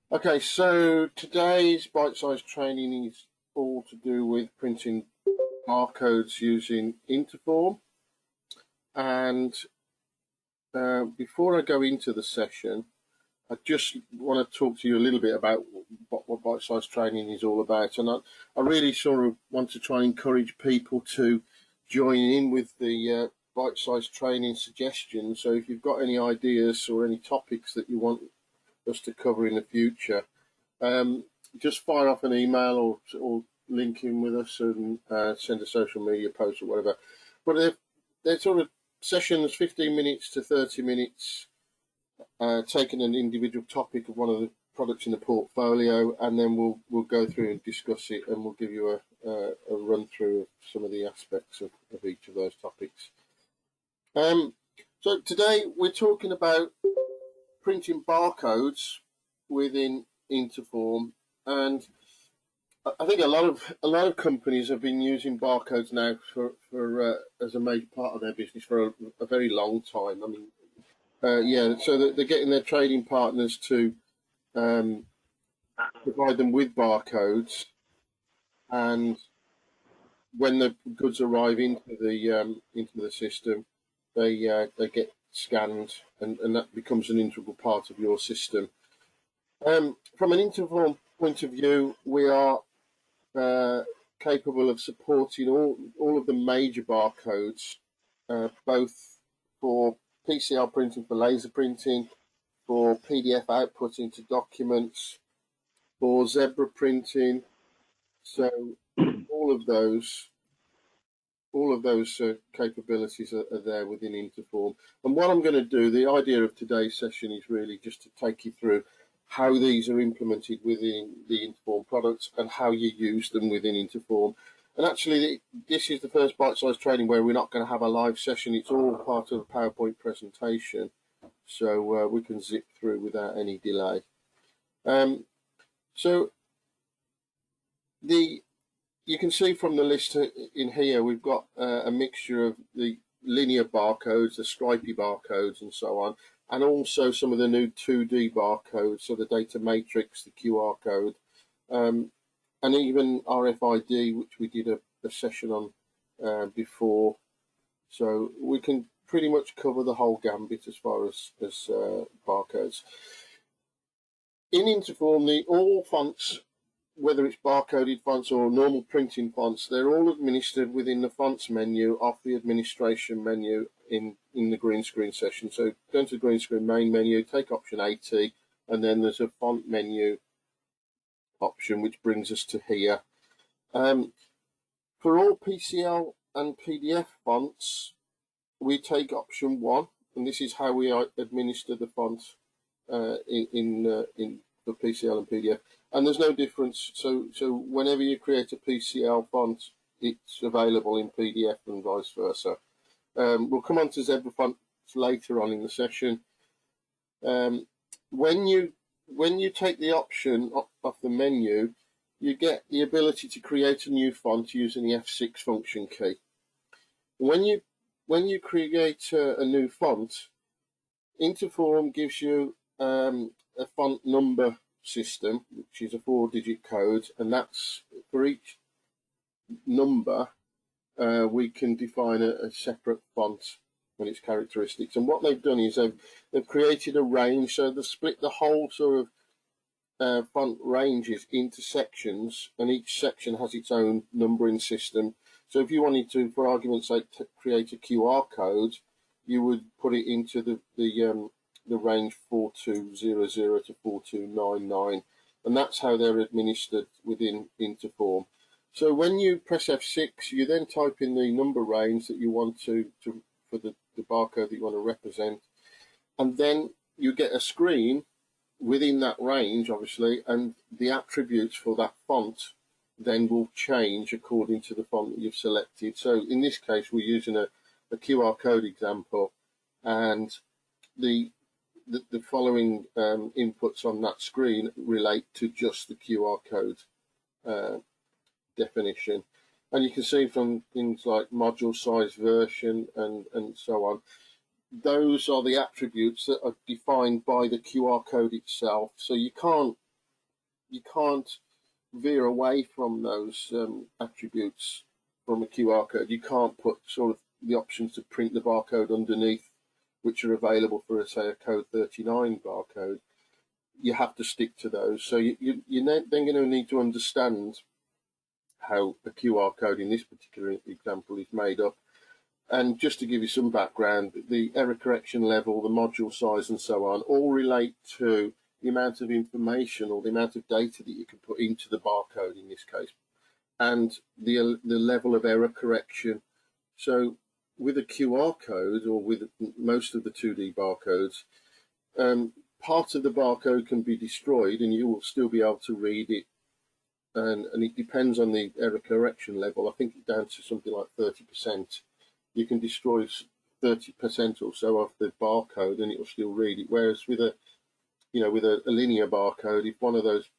Okay, so today's bite-sized training is all to do with printing barcodes using InterForm. And before I go into the session, I just want to talk to you a little bit about what bite-sized training is all about. And I really sort of want to try and encourage people to join in with the bite-sized training suggestions. So if you've got any ideas or any topics that you want us to cover in the future, just fire off an email or link in with us and send a social media post or whatever. But they're sort of sessions, 15 minutes to 30 minutes, taking an individual topic of one of the products in the portfolio, and then we'll go through and discuss it, and we'll give you a run through of some of the aspects of each of those topics. So today we're talking about printing barcodes within InterForm, and I think a lot of companies have been using barcodes now for as a major part of their business for a very long time. I mean, so they're getting their trading partners to provide them with barcodes, and when the goods arrive into the system, they get scanned, and that becomes an integral part of your system. From an InterForm point of view, we are capable of supporting all of the major barcodes, both for PCL printing, for laser printing, for PDF output into documents, for zebra printing. So all of those capabilities are there within InterForm. And what I'm going to do, the idea of today's session is really just to take you through how these are implemented within the InterForm products and how you use them within InterForm. And actually, this is the first bite-sized training where we're not going to have a live session. It's all part of a PowerPoint presentation, so we can zip through without any delay. So you can see from the list in here, we've got a mixture of the linear barcodes, the stripy barcodes, and so on, and also some of the new 2D barcodes, so the data matrix, the QR code, and even RFID, which we did a session on before. So we can pretty much cover the whole gambit as far as barcodes. In InterForm, all fonts, whether it's barcoded fonts or normal printing fonts, they're all administered within the fonts menu off the administration menu in the green screen session. So go into the green screen main menu, take option 80, and then there's a font menu option, which brings us to here. For all PCL and PDF fonts, we take option 1, and this is how we administer the font in the PCL and PDF. And there's no difference. So whenever you create a PCL font, it's available in PDF and vice versa. We'll come on to zebra fonts later on in the session. When you take the option off the menu, you get the ability to create a new font using the F6 function key. When you create a new font, InterForm gives you a font number system, which is a 4-digit code, and that's for each number we can define a separate font and its characteristics. And what they've done is they've created a range, so they've split the whole sort of font ranges into sections, and each section has its own numbering system. So if you wanted to, for argument's sake, create a QR code, you would put it into the range 4200 to 4299, and that's how they're administered within InterForm. So when you press F6, you then type in the number range that you want to for the barcode that you want to represent, and then you get a screen within that range, obviously, and the attributes for that font then will change according to the font that you've selected. So in this case, we're using a QR code example, and the following inputs on that screen relate to just the QR code definition. And you can see from things like module size, version, and so on, those are the attributes that are defined by the QR code itself. So you can't you can't veer away from those attributes from a QR code. You can't put sort of the options to print the barcode underneath, which are available for, say, a code 39 barcode. You have to stick to those. So you're then going to need to understand how a QR code in this particular example is made up. And just to give you some background, the error correction level, the module size and so on, all relate to the amount of information or the amount of data that you can put into the barcode in this case, and the level of error correction. So with a QR code, or with most of the 2D barcodes, part of the barcode can be destroyed and you will still be able to read it. And it depends on the error correction level. I think it's down to something like 30%. You can destroy 30% or so of the barcode and it will still read it. Whereas with a linear barcode, if one of those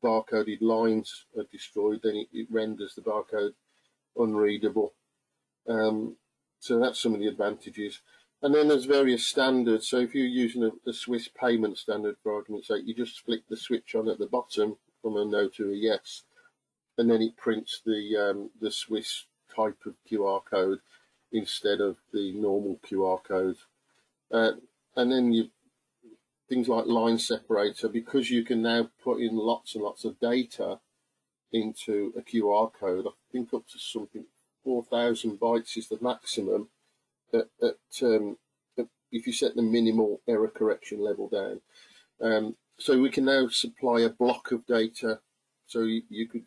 barcoded lines are destroyed, then it renders the barcode unreadable. So that's some of the advantages. And then there's various standards. So if you're using a Swiss payment standard, for argument's sake, you just flick the switch on at the bottom from a no to a yes, and then it prints the Swiss type of QR code instead of the normal QR code. And then things like line separator, because you can now put in lots and lots of data into a QR code. I think up to something 4,000 bytes is the maximum if you set the minimal error correction level down. So we can now supply a block of data. So you could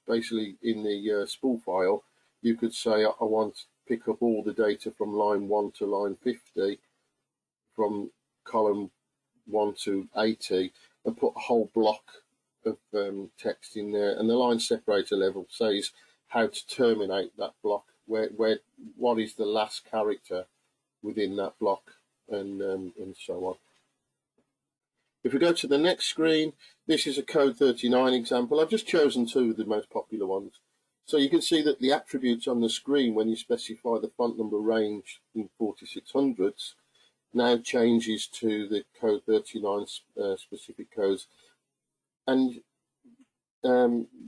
basically, in the spool file, you could say, I want to pick up all the data from line 1 to line 50, from column 1 to 80, and put a whole block of text in there. And the line separator level says how to terminate that block, what is the last character within that block, and so on. If we go to the next screen, this is a code 39 example. I've just chosen two of the most popular ones. So you can see that the attributes on the screen, when you specify the font number range in 4600s, now changes to the code 39 specific codes. And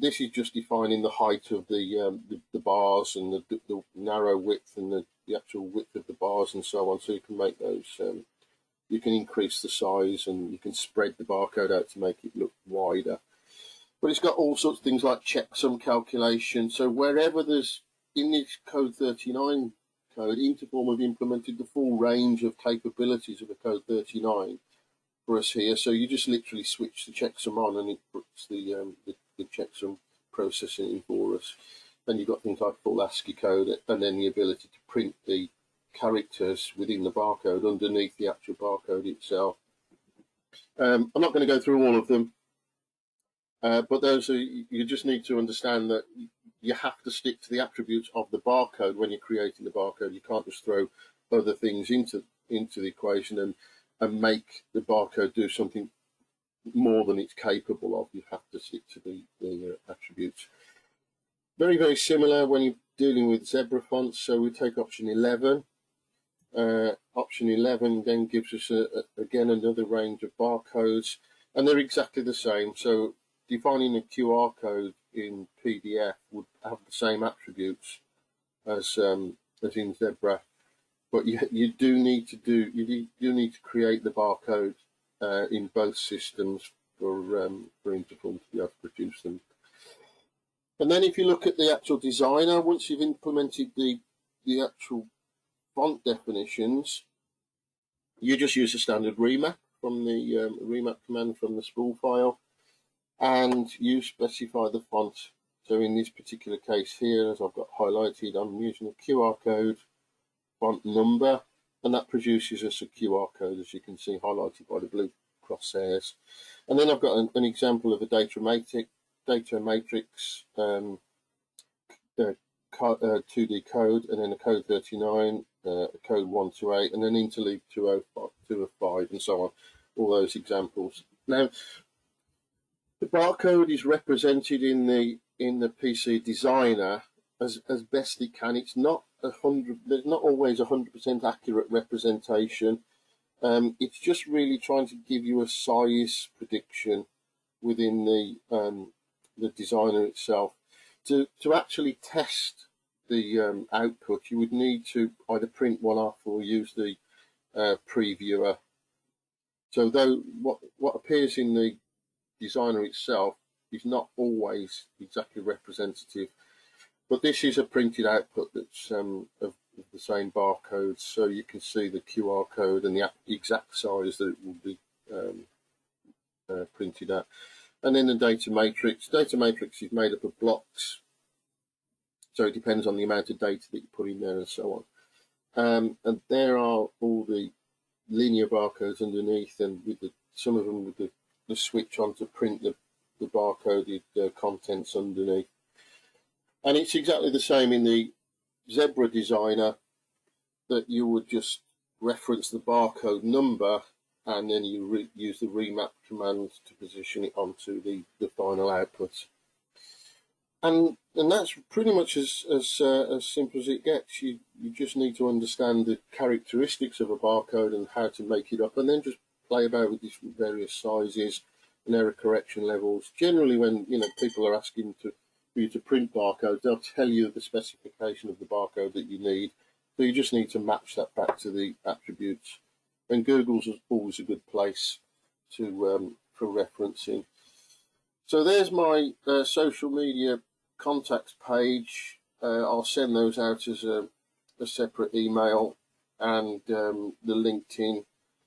this is just defining the height of the bars and the narrow width and the actual width of the bars and so on. So you can make those, you can increase the size and you can spread the barcode out to make it look wider. But it's got all sorts of things like checksum calculation. So wherever there's, in this code 39 code, InterForm have implemented the full range of capabilities of a code 39 for us here. So you just literally switch the checksum on and it puts the checksum processing in for us. And you've got things like full ASCII code and then the ability to print the characters within the barcode underneath the actual barcode itself. I'm not going to go through all of them, but those are, you just need to understand that you have to stick to the attributes of the barcode when you're creating the barcode. You can't just throw other things into the equation and make the barcode do something more than it's capable of. You have to stick to the attributes. Very, very similar when you're dealing with zebra fonts. So we take option 11. Option 11 then gives us again another range of barcodes, and they're exactly the same. So defining a QR code in PDF would have the same attributes as in zebra, but you do need to create the barcode in both systems for InterForm to be able to produce them. And then if you look at the actual designer, once you've implemented the actual font definitions, you just use a standard remap from the remap command from the spool file, and you specify the font. So in this particular case here, as I've got highlighted, I'm using a QR code font number, and that produces us a QR code, as you can see, highlighted by the blue crosshairs. And then I've got an example of a data matrix 2D code, and then a code 39, a code 1 to 8, and then interleave 205, and so on. All those examples. Now, the barcode is represented in the PC Designer as best it can. It's not there's not always 100% accurate representation. It's just really trying to give you a size prediction within the designer itself. To actually test the output, you would need to either print one off or use the previewer. So though what appears in the designer itself is not always exactly representative, but this is a printed output that's of the same barcodes, so you can see the QR code and the exact size that it will be printed at. And then the data matrix. Data matrix is made up of blocks, so it depends on the amount of data that you put in there and so on. And there are all the linear barcodes underneath, and with some of them with the switch on to print the barcoded contents underneath. And it's exactly the same in the Zebra designer, that you would just reference the barcode number and then you use the remap command to position it onto the final output. And that's pretty much as simple as it gets. You just need to understand the characteristics of a barcode and how to make it up, and then just play about with different various sizes and error correction levels. Generally, when people are asking for you to print barcodes, they'll tell you the specification of the barcode that you need. So you just need to match that back to the attributes. And Google's always a good place to for referencing. So there's my social media contacts page. I'll send those out as a separate email, and the LinkedIn